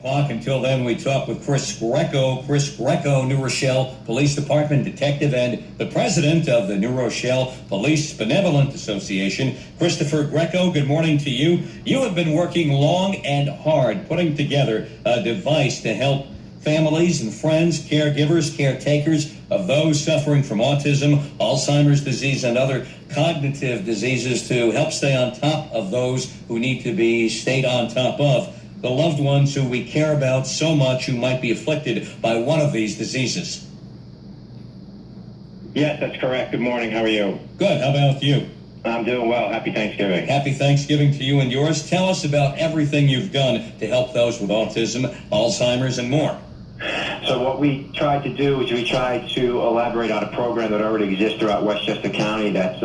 o'clock. Until then, we talk with Chris Greco. Chris Greco, New Rochelle Police Department detective and the president of the New Rochelle Police Benevolent Association. Christopher Greco, good morning to you. You have been working long and hard putting together a device to help families and friends, caregivers, caretakers of those suffering from autism, Alzheimer's disease, and other cognitive diseases to help stay on top of those who need to be stayed on top of, the loved ones who we care about so much who might be afflicted by one of these diseases. Yes, that's correct. Good morning. How are you? Good. How about you? I'm doing well. Happy Thanksgiving. Happy Thanksgiving to you and yours. Tell us about everything you've done to help those with autism, Alzheimer's, and more. So what we tried to do is we tried to elaborate on a program that already exists throughout Westchester County that's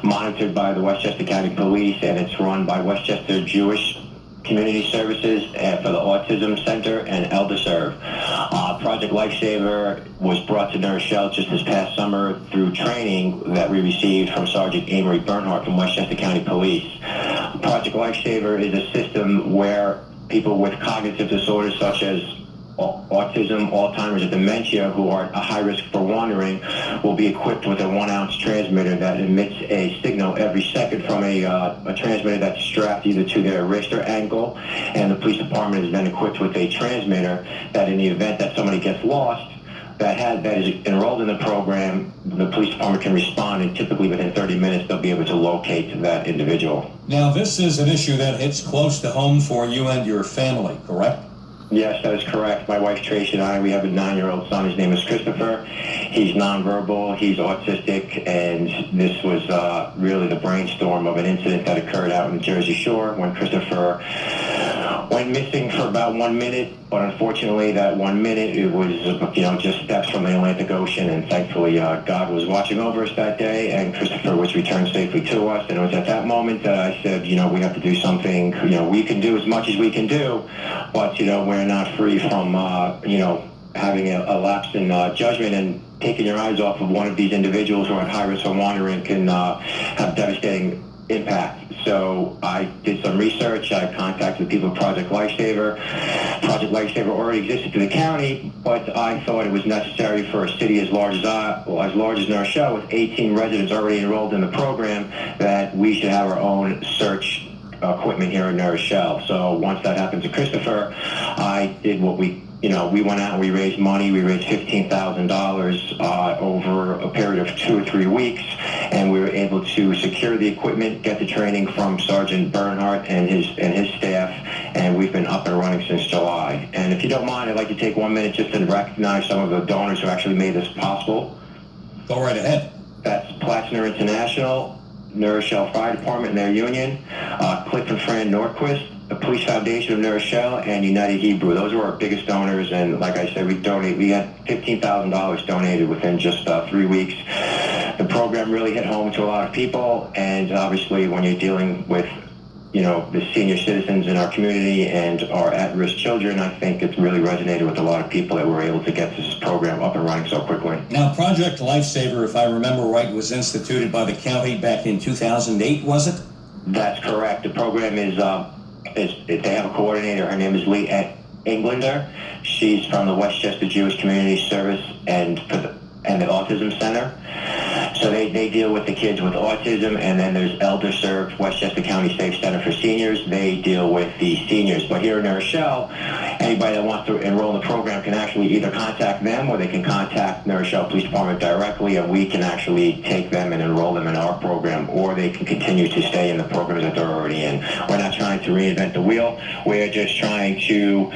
monitored by the Westchester County Police, and it's run by Westchester Jewish Community Services for the Autism Center and ElderServe. Project Lifesaver was brought to New Rochelle just this past summer through training that we received from Sergeant Amory Bernhardt from Westchester County Police. Project Lifesaver is a system where people with cognitive disorders such as autism, Alzheimer's, and dementia who are at a high risk for wandering will be equipped with a 1-ounce transmitter that emits a signal every second from a transmitter that's strapped either to their wrist or ankle, and the police department is then equipped with a transmitter that in the event that somebody gets lost that is enrolled in the program, the police department can respond, and typically within 30 minutes they'll be able to locate that individual. Now, this is an issue that hits close to home for you and your family, correct? Yes, that is correct. My wife Tracy and I, we have a 9-year-old son. His name is Christopher. He's nonverbal, he's autistic, and this was really the brainstorm of an incident that occurred out in the Jersey Shore when Christopher went missing for about 1 minute, but unfortunately that 1 minute, it was just steps from the Atlantic Ocean, and thankfully God was watching over us that day, and Christopher was returned safely to us. And it was at that moment that I said, we have to do something. We can do as much as we can do, but we're not free from having a lapse in judgment, and taking your eyes off of one of these individuals who are at high risk of wandering can have devastating impact. So I did some research. I contacted the people of Project Lifesaver. Project Lifesaver already existed to the county, but I thought it was necessary for a city as large as New Rochelle, with 18 residents already enrolled in the program, that we should have our own search equipment here in New Rochelle. So once that happened to Christopher, I did what we went out and we raised money. We raised $15,000 over a period of 2 or 3 weeks, and we were able to secure the equipment, get the training from Sergeant Bernhardt and his staff, and we've been up and running since July. And if you don't mind, I'd like to take 1 minute just to recognize some of the donors who actually made this possible. Go right ahead. That's Platzner International, New Rochelle Fire Department and their union, Cliff and Fran Nordquist, the Police Foundation of New Rochelle, and United Hebrew. Those were our biggest donors, and like I said, we had $15,000 donated within just 3 weeks. The program really hit home to a lot of people, and obviously when you're dealing with the senior citizens in our community and our at-risk children, I think it's really resonated with a lot of people that we're able to get this program up and running so quickly. Now, Project Lifesaver, if I remember right, was instituted by the county back in 2008, was it? That's correct. The program is they have a coordinator. Her name is Lee Englander. She's from the Westchester Jewish Community Service and the Autism Center. So they deal with the kids with autism, and then there's ElderServe, Westchester County Safe Center for Seniors. They deal with the seniors. But here in New Rochelle, anybody that wants to enroll in the program can actually either contact them, or they can contact New Rochelle Police Department directly, and we can actually take them and enroll them in our program, or they can continue to stay in the programs that they're already in. We're not trying to reinvent the wheel. We're just trying to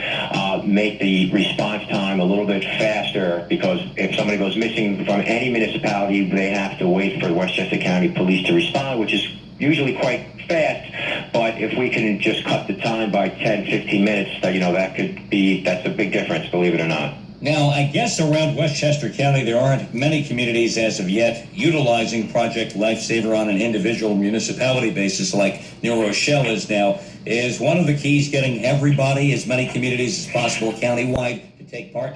make the response time a little bit faster, because if somebody goes missing from any municipality, they have to wait for the Westchester County Police to respond, which is usually quite fast. But if we can just cut the time by 10, 15 minutes, that's a big difference, believe it or not. Now, I guess around Westchester County, there aren't many communities as of yet utilizing Project Lifesaver on an individual municipality basis like New Rochelle is now. Is one of the keys getting everybody, as many communities as possible countywide, to take part?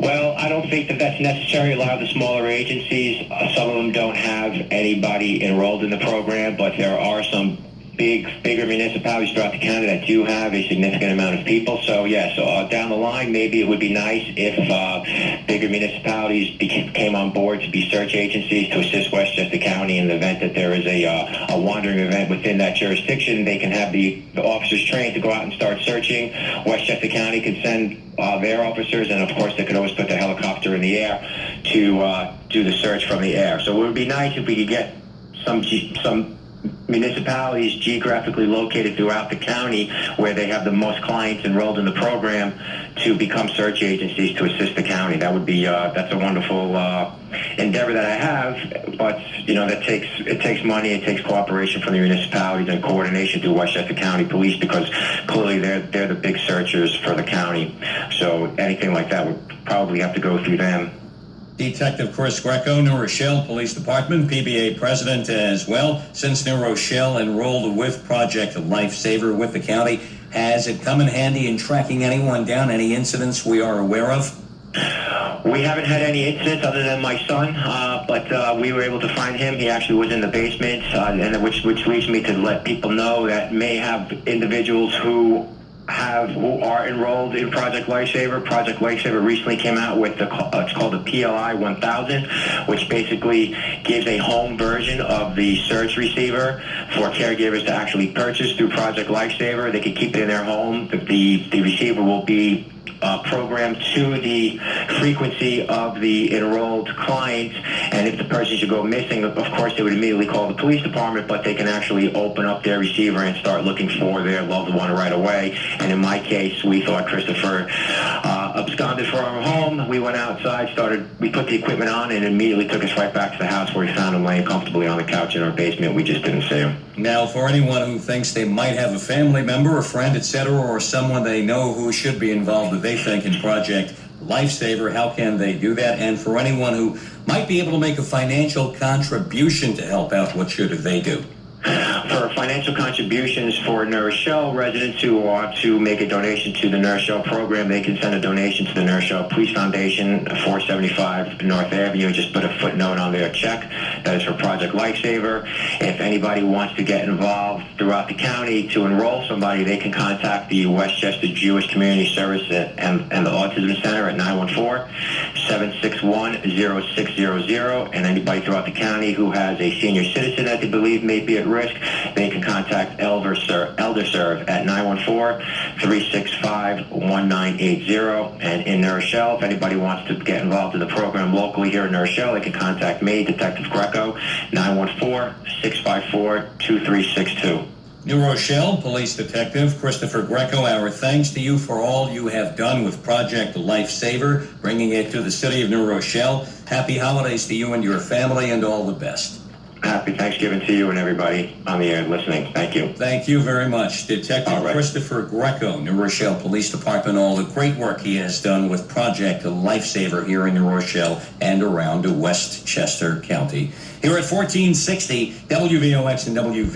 Well, I don't think that that's necessary. A lot of the smaller agencies, some of them don't have anybody enrolled in the program, but there are some bigger municipalities throughout the county that do have a significant amount of people. So yes, down the line, maybe it would be nice if bigger municipalities came on board to be search agencies to assist Westchester County in the event that there is a wandering event within that jurisdiction. They can have the officers trained to go out and start searching. Westchester County can send their officers, and of course they could always put the helicopter in the air to do the search from the air. So it would be nice if we could get some municipalities geographically located throughout the county where they have the most clients enrolled in the program to become search agencies to assist the county. That would be that's a wonderful endeavor that I have, but it takes money, it takes cooperation from the municipalities and coordination through Westchester County Police, because clearly they're the big searchers for the county. So anything like that would probably have to go through them. Detective Chris Greco, New Rochelle Police Department, PBA President as well. Since New Rochelle enrolled with Project Lifesaver with the county, has it come in handy in tracking anyone down, any incidents we are aware of? We haven't had any incidents other than my son, but we were able to find him. He actually was in the basement, and which leads me to let people know that may have individuals who are enrolled in Project Lifesaver. Project Lifesaver recently came out with it's called the PLI 1000, which basically gives a home version of the search receiver for caregivers to actually purchase through Project Lifesaver. They can keep it in their home. The receiver will be programmed to the frequency of the enrolled clients, and if the person should go missing, of course they would immediately call the police department, but they can actually open up their receiver and start looking for their loved one right away. And in my case, we thought Christopher absconded from our home. We went outside, we put the equipment on, and immediately took us right back to the house, where we found him laying comfortably on the couch in our basement. We just didn't see him. Now, for anyone who thinks they might have a family member, a friend, etc., or someone they know who should be involved that they think in Project Lifesaver, how can they do that? And for anyone who might be able to make a financial contribution to help out, what should they do? For financial contributions for New Rochelle residents who want to make a donation to the New Rochelle program, they can send a donation to the New Rochelle Police Foundation, 475 North Avenue. Just put a footnote on their check. That is for Project Lifesaver. If anybody wants to get involved throughout the county to enroll somebody, they can contact the Westchester Jewish Community Service and the Autism Center at 914-761-0600. And anybody throughout the county who has a senior citizen that they believe may be at risk, they can contact ElderServe at 914-365-1980. And in New Rochelle, if anybody wants to get involved in the program locally here in New Rochelle, they can contact me, Detective Greco, 914-654-2362. New Rochelle Police Detective Christopher Greco, our thanks to you for all you have done with Project Lifesaver, bringing it to the city of New Rochelle. Happy holidays to you and your family, and all the best. Happy Thanksgiving to you and everybody on the air listening. Thank you. Thank you very much. Detective Christopher Greco, New Rochelle Police Department, all the great work he has done with Project Lifesaver here in New Rochelle and around Westchester County. Here at 1460 WVOX and WV